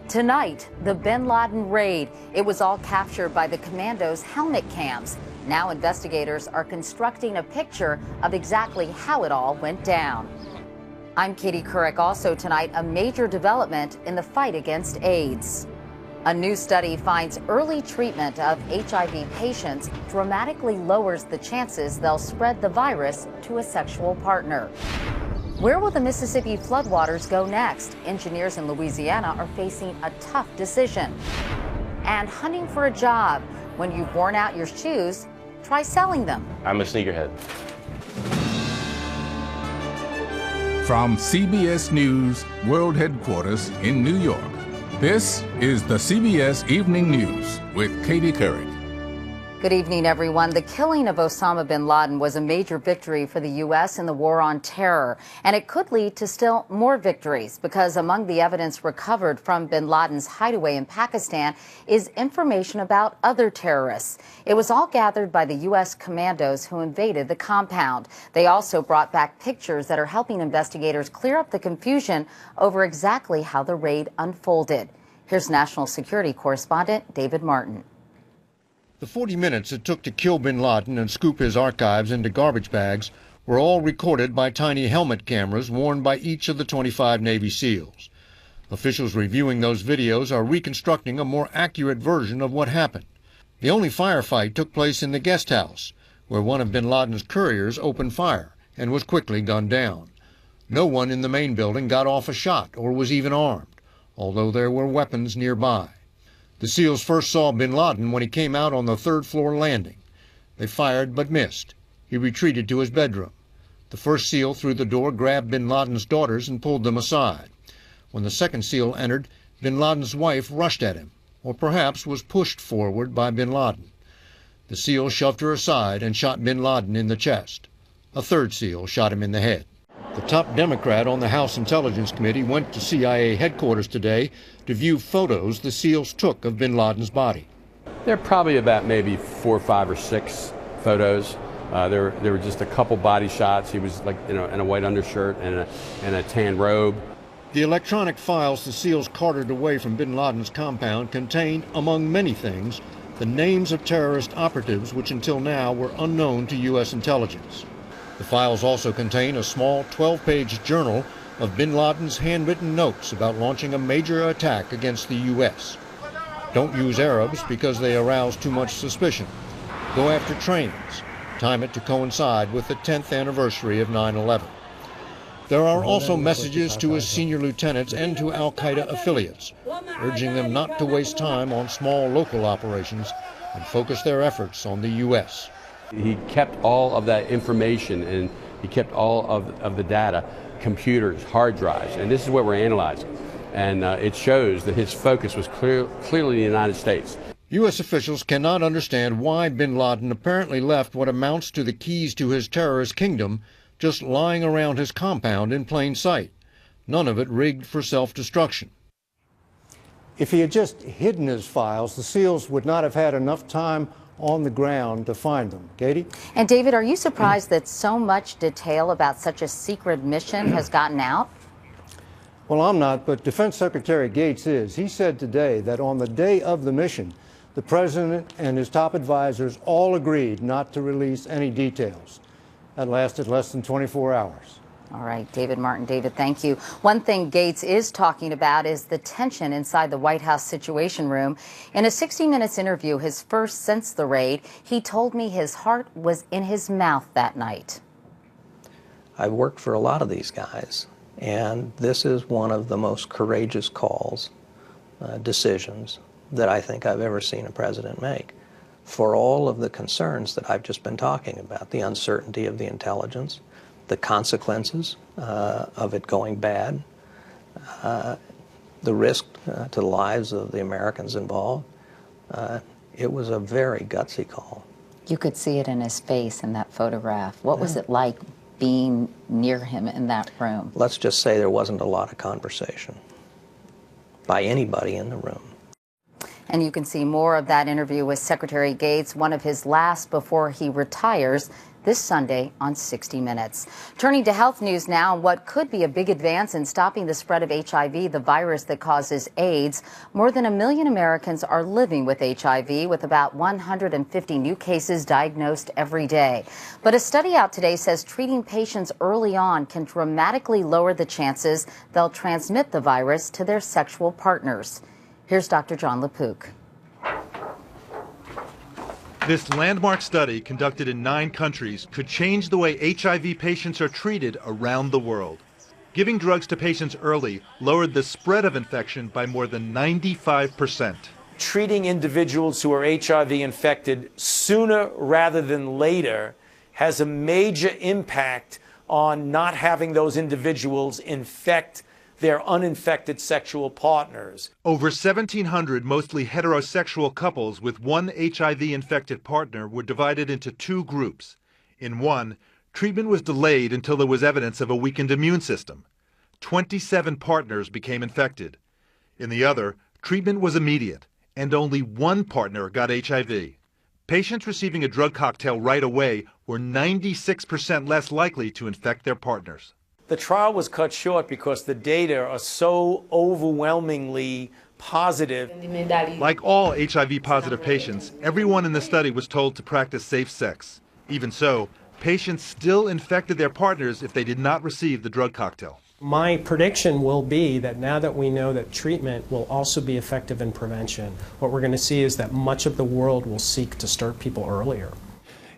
Tonight, the bin Laden raid. It was all captured by the commandos' helmet cams. Now investigators are constructing a picture of exactly how it all went down. I'm Katie Couric. Also tonight, a major development in the fight against AIDS. A new study finds early treatment of HIV patients dramatically lowers the chances they'll spread the virus to a sexual partner. Where will the Mississippi floodwaters go next? Engineers in Louisiana are facing a tough decision. And hunting for a job. When you've worn out your shoes, try selling them. I'm a sneakerhead. From CBS News World Headquarters in New York, this is the CBS Evening News with Katie Couric. Good evening, everyone. The killing of Osama bin Laden was a major victory for the U.S. in the war on terror, and it could lead to still more victories because among the evidence recovered from bin Laden's hideaway in Pakistan is information about other terrorists. It was all gathered by the U.S. commandos who invaded the compound. They also brought back pictures that are helping investigators clear up the confusion over exactly how the raid unfolded. Here's national security correspondent David Martin. The 40 minutes it took to kill bin Laden and scoop his archives into garbage bags were all recorded by tiny helmet cameras worn by each of the 25 Navy SEALs. Officials reviewing those videos are reconstructing a more accurate version of what happened. The only firefight took place in the guest house, where one of bin Laden's couriers opened fire and was quickly gunned down. No one in the main building got off a shot or was even armed, although there were weapons nearby. The SEALs first saw bin Laden when he came out on the third-floor landing. They fired but missed. He retreated to his bedroom. The first SEAL through the door grabbed bin Laden's daughters and pulled them aside. When the second SEAL entered, bin Laden's wife rushed at him, or perhaps was pushed forward by bin Laden. The SEAL shoved her aside and shot bin Laden in the chest. A third SEAL shot him in the head. The top Democrat on the House Intelligence Committee went to CIA headquarters today to view photos the SEALs took of bin Laden's body. There are probably about maybe 4, 5, or 6 photos. There were just a couple body shots. He was in a white undershirt and a tan robe. The electronic files the SEALs carted away from bin Laden's compound contained, among many things, the names of terrorist operatives which until now were unknown to U.S. intelligence. The files also contain a small 12-page journal of bin Laden's handwritten notes about launching a major attack against the U.S. Don't use Arabs because they arouse too much suspicion. Go after trains. Time it to coincide with the 10th anniversary of 9/11. There are also messages to his senior lieutenants and to al-Qaeda affiliates, urging them not to waste time on small local operations and focus their efforts on the U.S. He kept all of that information and he kept all of the data, computers, hard drives, and this is what we're analyzing. And it shows that his focus was clearly the United States. U.S. officials cannot understand why bin Laden apparently left what amounts to the keys to his terrorist kingdom just lying around his compound in plain sight, none of it rigged for self-destruction. If he had just hidden his files, the SEALs would not have had enough time on the ground to find them. Katie? And David, are you surprised that so much detail about such a secret mission has gotten out? Well, I'm not, but Defense Secretary Gates is. He said today that on the day of the mission, the president and his top advisors all agreed not to release any details. That lasted less than 24 hours. All right, David Martin. David, thank you. One thing Gates is talking about is the tension inside the White House Situation Room. In a 60 Minutes interview, his first since the raid, he told me his heart was in his mouth that night. I've worked for a lot of these guys, and this is one of the most courageous calls, decisions that I think I've ever seen a president make. For all of the concerns that I've just been talking about, the uncertainty of the intelligence, the consequences of it going bad, the risk to the lives of the Americans involved. It was a very gutsy call. You could see it in his face in that photograph. What was it like being near him in that room? Let's just say there wasn't a lot of conversation by anybody in the room. And you can see more of that interview with Secretary Gates, one of his last before he retires this Sunday on 60 Minutes. Turning to health news now, what could be a big advance in stopping the spread of HIV, the virus that causes AIDS. More than 1 million Americans are living with HIV, with about 150 new cases diagnosed every day. But a study out today says treating patients early on can dramatically lower the chances they'll transmit the virus to their sexual partners. Here's Dr. John LaPook. This landmark study, conducted in 9 countries, could change the way HIV patients are treated around the world. Giving drugs to patients early lowered the spread of infection by more than 95%. Treating individuals who are HIV infected sooner rather than later has a major impact on not having those individuals infect their uninfected sexual partners. Over 1,700 mostly heterosexual couples with one HIV-infected partner were divided into 2 groups. In one, treatment was delayed until there was evidence of a weakened immune system. 27 partners became infected. In the other, treatment was immediate, and only 1 partner got HIV. Patients receiving a drug cocktail right away were 96% less likely to infect their partners. The trial was cut short because the data are so overwhelmingly positive. Like all HIV-positive patients, everyone in the study was told to practice safe sex. Even so, patients still infected their partners if they did not receive the drug cocktail. My prediction will be that now that we know that treatment will also be effective in prevention, what we're going to see is that much of the world will seek to start people earlier.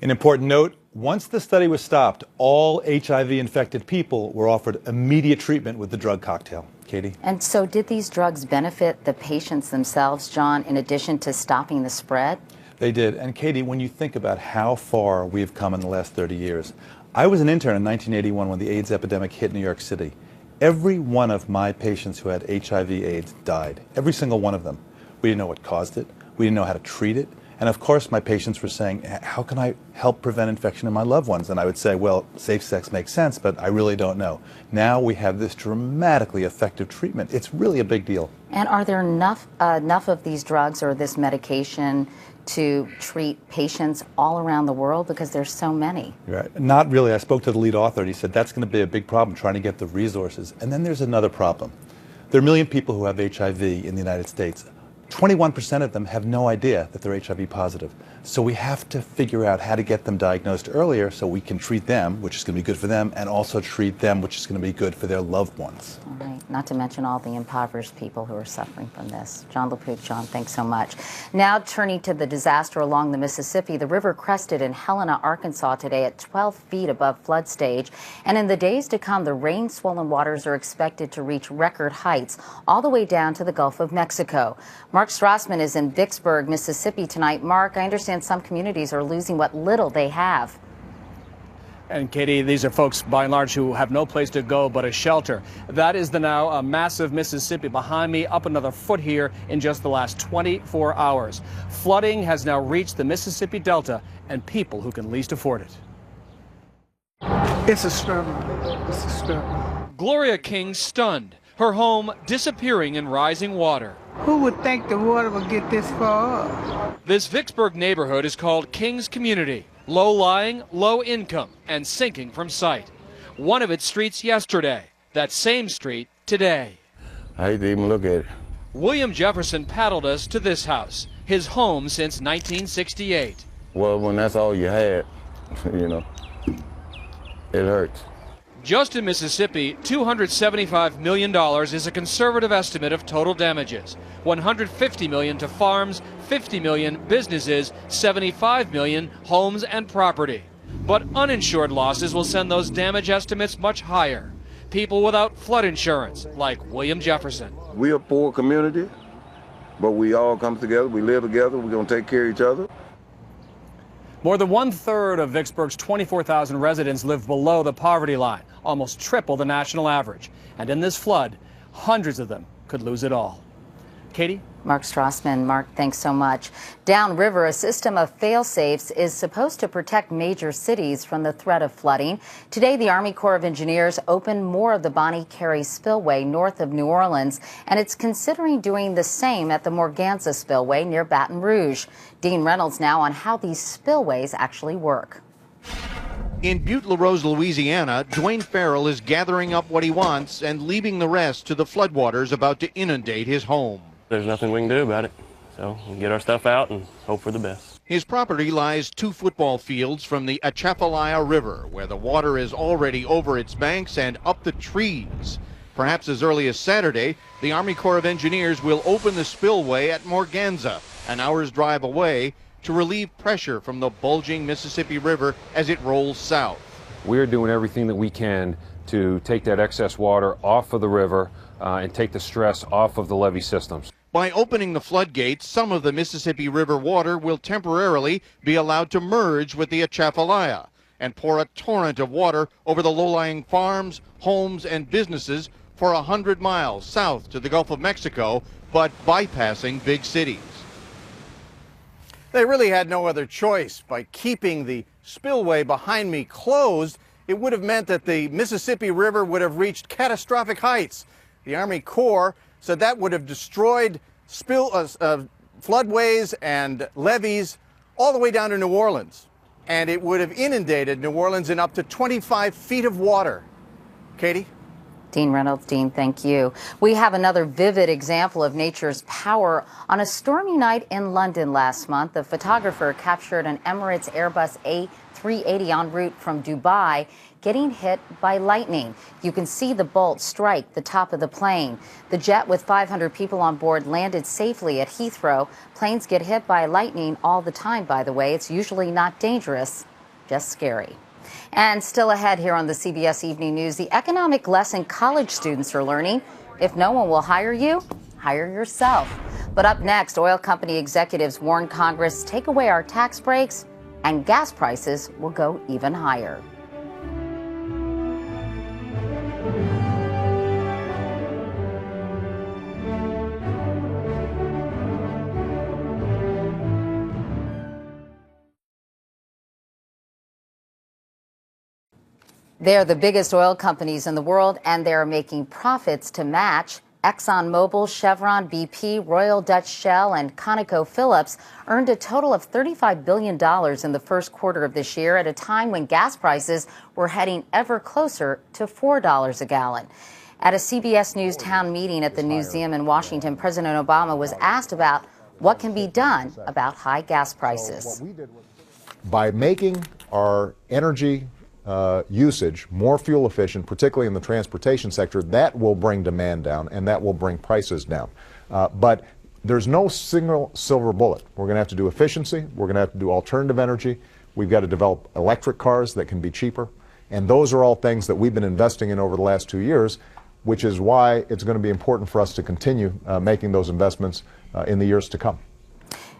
An important note, once the study was stopped, all HIV-infected people were offered immediate treatment with the drug cocktail. Katie? And so did these drugs benefit the patients themselves, John, in addition to stopping the spread? They did. And Katie, when you think about how far we've come in the last 30 years, I was an intern in 1981 when the AIDS epidemic hit New York City. Every one of my patients who had HIV/AIDS died. Every single one of them. We didn't know what caused it. We didn't know how to treat it. And of course, my patients were saying, how can I help prevent infection in my loved ones? And I would say, well, safe sex makes sense, but I really don't know. Now we have this dramatically effective treatment. It's really a big deal. And are there enough of these drugs or this medication to treat patients all around the world? Because there's so many. Right. Not really. I spoke to the lead author, and he said that's going to be a big problem, trying to get the resources. And then there's another problem. There are 1 million people who have HIV in the United States. 21% of them have no idea that they're HIV positive. So we have to figure out how to get them diagnosed earlier so we can treat them, which is going to be good for them, and also treat them, which is going to be good for their loved ones. All right. Not to mention all the impoverished people who are suffering from this. John LaPook, John, thanks so much. Now turning to the disaster along the Mississippi, the river crested in Helena, Arkansas today at 12 feet above flood stage. And in the days to come, the rain-swollen waters are expected to reach record heights all the way down to the Gulf of Mexico. Mark Strassman is in Vicksburg, Mississippi tonight. Mark, I understand some communities are losing what little they have. And Katie, these are folks by and large who have no place to go but a shelter. That is the now massive Mississippi behind me, up another foot here in just the last 24 hours. Flooding has now reached the Mississippi Delta and people who can least afford it. It's a struggle. It's a struggle. Gloria King stunned, her home disappearing in rising water. Who would think the water would get this far up? This Vicksburg neighborhood is called King's Community. Low-lying, low income, and sinking from sight. One of its streets yesterday, that same street today. I hate to even look at it. William Jefferson paddled us to this house, his home since 1968. Well, when that's all you had, you know, it hurts. Just in Mississippi, $275 million is a conservative estimate of total damages. $150 million to farms, $50 million businesses, $75 million homes and property. But uninsured losses will send those damage estimates much higher. People without flood insurance, like William Jefferson. We're a poor community, but we all come together, we live together, we're going to take care of each other. More than 1/3 of Vicksburg's 24,000 residents live below the poverty line, almost triple the national average. And in this flood, hundreds of them could lose it all. Katie? Mark Strassman. Mark, thanks so much. Downriver, a system of fail-safes is supposed to protect major cities from the threat of flooding. Today, the Army Corps of Engineers opened more of the Bonnie Carey Spillway north of New Orleans, and it's considering doing the same at the Morganza Spillway near Baton Rouge. Dean Reynolds now on how these spillways actually work. In Butte, La Rose, Louisiana, Dwayne Farrell is gathering up what he wants and leaving the rest to the floodwaters about to inundate his home. There's nothing we can do about it, so we'll get our stuff out and hope for the best. His property lies 2 football fields from the Atchafalaya River, where the water is already over its banks and up the trees. Perhaps as early as Saturday, the Army Corps of Engineers will open the spillway at Morganza, an hour's drive away, to relieve pressure from the bulging Mississippi River as it rolls south. We're doing everything that we can to take that excess water off of the river and take the stress off of the levee systems. By opening the floodgates, some of the Mississippi River water will temporarily be allowed to merge with the Atchafalaya and pour a torrent of water over the low-lying farms, homes, and businesses for 100 miles south to the Gulf of Mexico, but bypassing big cities. They really had no other choice. By keeping the spillway behind me closed, it would have meant that the Mississippi River would have reached catastrophic heights. The Army Corps said that would have destroyed floodways and levees all the way down to New Orleans. And it would have inundated New Orleans in up to 25 feet of water. Katie? Dean Reynolds. Dean, thank you. We have another vivid example of nature's power. On a stormy night in London last month, the photographer captured an Emirates Airbus A380 en route from Dubai getting hit by lightning. You can see the bolt strike the top of the plane. The jet with 500 people on board landed safely at Heathrow. Planes get hit by lightning all the time, by the way. It's usually not dangerous, just scary. And still ahead here on the CBS Evening News, the economic lesson college students are learning. If no one will hire you, hire yourself. But up next, oil company executives warn Congress, take away our tax breaks and gas prices will go even higher. They're the biggest oil companies in the world, and they're making profits to match. ExxonMobil, Chevron, BP, Royal Dutch Shell, and ConocoPhillips earned a total of $35 billion in the first quarter of this year at a time when gas prices were heading ever closer to $4 a gallon. At a CBS News town meeting at the museum in Washington, President Obama was asked about what can be done about high gas prices. By making our energy usage more fuel efficient, particularly in the transportation sector, that will bring demand down and that will bring prices down. But there's no single silver bullet. We're going to have to do efficiency. We're going to have to do alternative energy. We've got to develop electric cars that can be cheaper. And those are all things that we've been investing in over the last 2 years, which is why it's going to be important for us to continue making those investments in the years to come.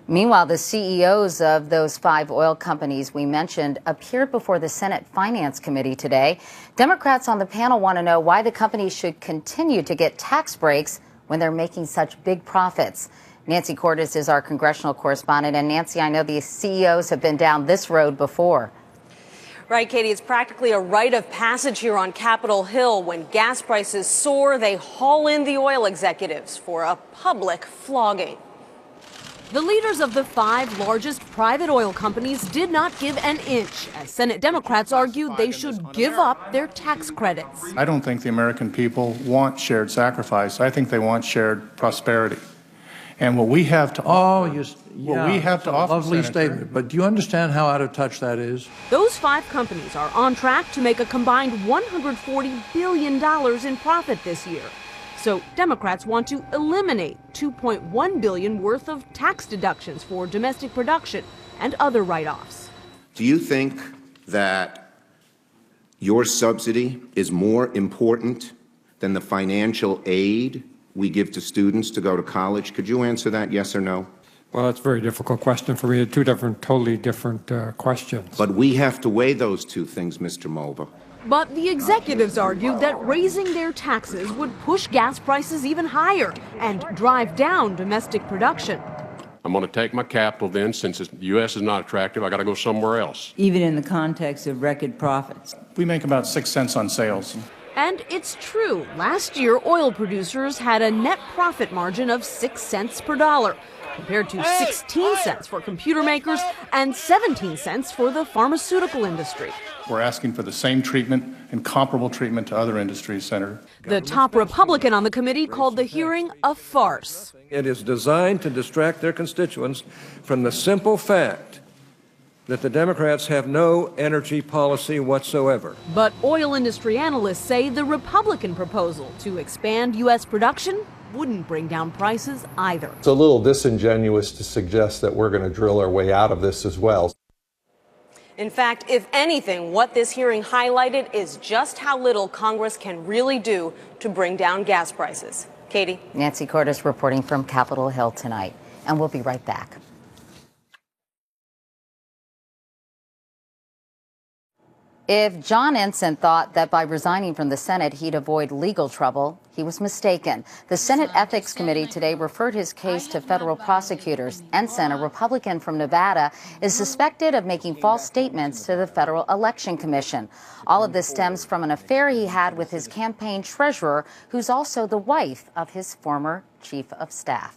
Meanwhile, the CEOs of those 5 oil companies we mentioned appeared before the Senate Finance Committee today. Democrats on the panel want to know why the companies should continue to get tax breaks when they're making such big profits. Nancy Cordes is our congressional correspondent. And Nancy, I know the CEOs have been down this road before. Right, Katie, it's practically a rite of passage here on Capitol Hill. When gas prices soar, they haul in the oil executives for a public flogging. The leaders of the 5 largest private oil companies did not give an inch, as Senate Democrats argued they should give up their tax credits. I don't think the American people want shared sacrifice. I think they want shared prosperity. And what we have to offer, lovely statement, but do you understand how out of touch that is? Those 5 companies are on track to make a combined $140 billion in profit this year. So Democrats want to eliminate $2.1 billion worth of tax deductions for domestic production and other write-offs. Do you think that your subsidy is more important than the financial aid we give to students to go to college? Could you answer that, yes or no? Well, that's a very difficult question for me. 2 totally different questions. But we have to weigh those 2 things, Mr. Mulva. But the executives argued that raising their taxes would push gas prices even higher and drive down domestic production. I'm going to take my capital then, since the U.S. is not attractive, I got to go somewhere else. Even in the context of record profits. We make about 6 cents on sales. And it's true. Last year, oil producers had a net profit margin of 6 cents per dollar, compared to 16 cents for computer makers and 17 cents for the pharmaceutical industry. We're asking for the same treatment and comparable treatment to other industries, Senator. The top Republican on the committee called the hearing a farce. It is designed to distract their constituents from the simple fact that the Democrats have no energy policy whatsoever. But oil industry analysts say the Republican proposal to expand U.S. production wouldn't bring down prices either. It's a little disingenuous to suggest that we're going to drill our way out of this as well. In fact, if anything, what this hearing highlighted is just how little Congress can really do to bring down gas prices. Katie? Nancy Cordes reporting from Capitol Hill tonight, and we'll be right back. If John Ensign thought that by resigning from the Senate he'd avoid legal trouble, he was mistaken. The Senate Ethics Committee today referred his case to federal prosecutors. Ensign, a Republican from Nevada, is suspected of making false statements to the Federal Election Commission. All of this stems from an affair he had with his campaign treasurer, who's also the wife of his former chief of staff.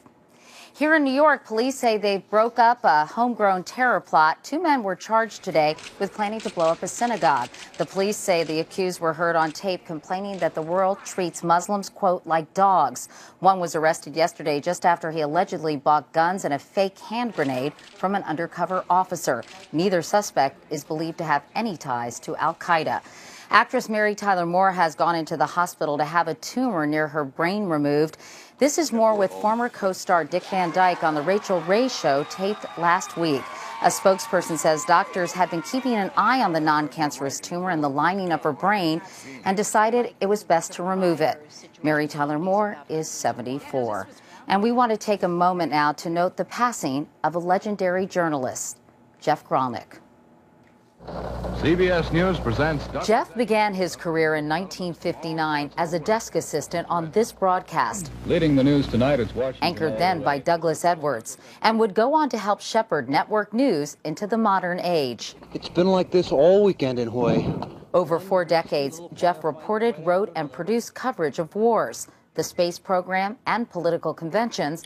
Here in New York, police say they broke up a homegrown terror plot. 2 men were charged today with planning to blow up a synagogue. The police say the accused were heard on tape complaining that the world treats Muslims, quote, like dogs. One was arrested yesterday just after he allegedly bought guns and a fake hand grenade from an undercover officer. Neither suspect is believed to have any ties to al-Qaeda. Actress Mary Tyler Moore has gone into the hospital to have a tumor near her brain removed. This is more with former co-star Dick Van Dyke on The Rachel Ray Show, taped last week. A spokesperson says doctors had been keeping an eye on the non-cancerous tumor in the lining of her brain and decided it was best to remove it. Mary Tyler Moore is 74. And we want to take a moment now to note the passing of a legendary journalist, Jeff Gralnick. CBS News presents... Jeff began his career in 1959 as a desk assistant on this broadcast. Leading the news tonight is Washington. Anchored then by Douglas Edwards, and would go on to help shepherd network news into the modern age. It's been like this all weekend in Hawaii. Over 4 decades, Jeff reported, wrote, and produced coverage of wars, the space program, and political conventions,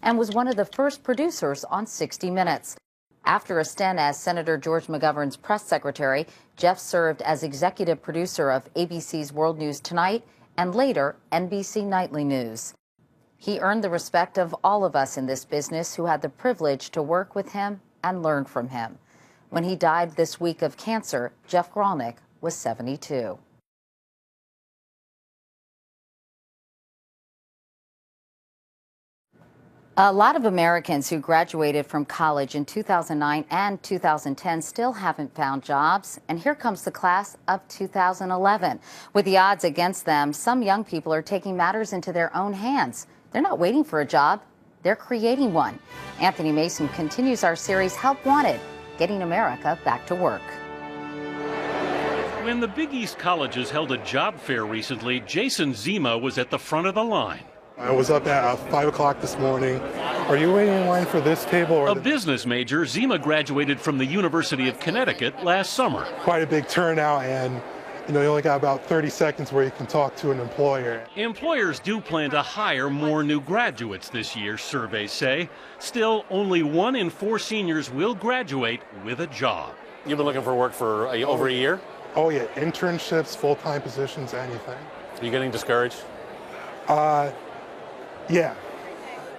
and was one of the first producers on 60 Minutes. After a stint as Senator George McGovern's press secretary, Jeff served as executive producer of ABC's World News Tonight and later NBC Nightly News. He earned the respect of all of us in this business who had the privilege to work with him and learn from him. When he died this week of cancer, Jeff Gralnick was 72. A lot of Americans who graduated from college in 2009 and 2010 still haven't found jobs. And here comes the class of 2011. With the odds against them, some young people are taking matters into their own hands. They're not waiting for a job, they're creating one. Anthony Mason continues our series, Help Wanted, Getting America Back to Work. When the Big East colleges held a job fair recently, Jason Zima was at the front of the line. I was up at 5 o'clock this morning. Are you waiting in line for this table? Or a business major, Zima graduated from the University of Connecticut last summer. Quite a big turnout, and you only got about 30 seconds where you can talk to an employer. Employers do plan to hire more new graduates this year, surveys say. Still, only 1 in 4 seniors will graduate with a job. You've been looking for work for over a year? Oh yeah, internships, full-time positions, anything. Are you getting discouraged? Yeah.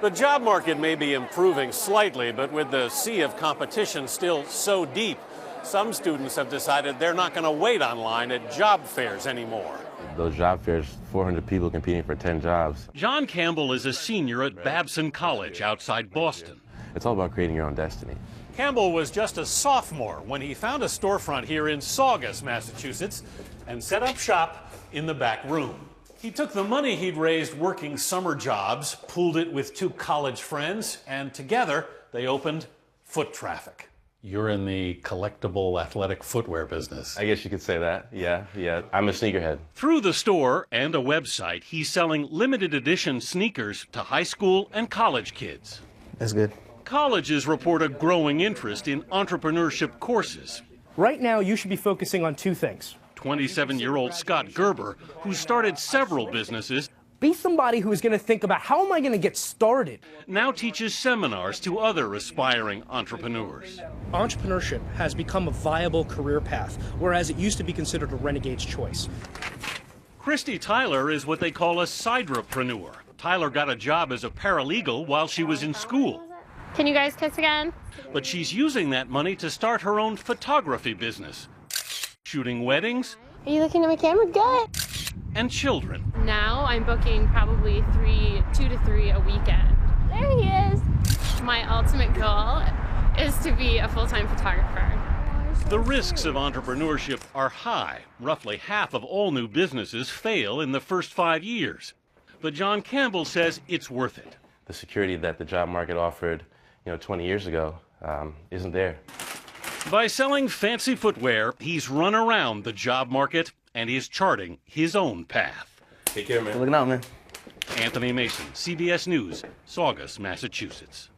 The job market may be improving slightly, but with the sea of competition still so deep, some students have decided they're not going to wait online at job fairs anymore. Those job fairs, 400 people competing for 10 jobs. John Campbell is a senior at Babson College outside Boston. It's all about creating your own destiny. Campbell was just a sophomore when he found a storefront here in Saugus, Massachusetts, and set up shop in the back room. He took the money he'd raised working summer jobs, pooled it with 2 college friends, and together they opened Foot Traffic. You're in the collectible athletic footwear business. I guess you could say that. Yeah. I'm a sneakerhead. Through the store and a website, he's selling limited edition sneakers to high school and college kids. That's good. Colleges report a growing interest in entrepreneurship courses. Right now, you should be focusing on 2 things. 27-year-old Scott Gerber, who started several businesses, Be somebody who is going to think about how am I going to get started? Now teaches seminars to other aspiring entrepreneurs. Entrepreneurship has become a viable career path, whereas it used to be considered a renegade's choice. Christy Tyler is what they call a siderepreneur. Tyler got a job as a paralegal while she was in school. Can you guys kiss again? But she's using that money to start her own photography business. Shooting weddings. Are you looking at my camera? Good. And children. Now I'm booking probably 2 to 3 a weekend. There he is. My ultimate goal is to be a full-time photographer. The risks of entrepreneurship are high. Roughly half of all new businesses fail in the first 5 years. But John Campbell says it's worth it. The security that the job market offered, 20 years ago isn't there. By selling fancy footwear, he's run around the job market and is charting his own path. Take care, man. Looking out, man. Anthony Mason, CBS News, Saugus, Massachusetts.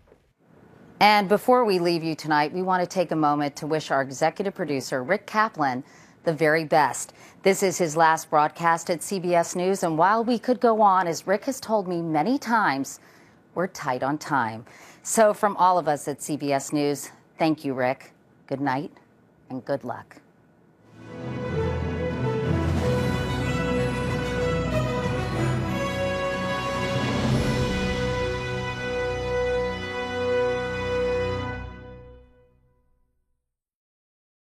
And before we leave you tonight, we want to take a moment to wish our executive producer, Rick Kaplan, the very best. This is his last broadcast at CBS News, and while we could go on, as Rick has told me many times, we're tight on time. So from all of us at CBS News, thank you, Rick. Good night and good luck.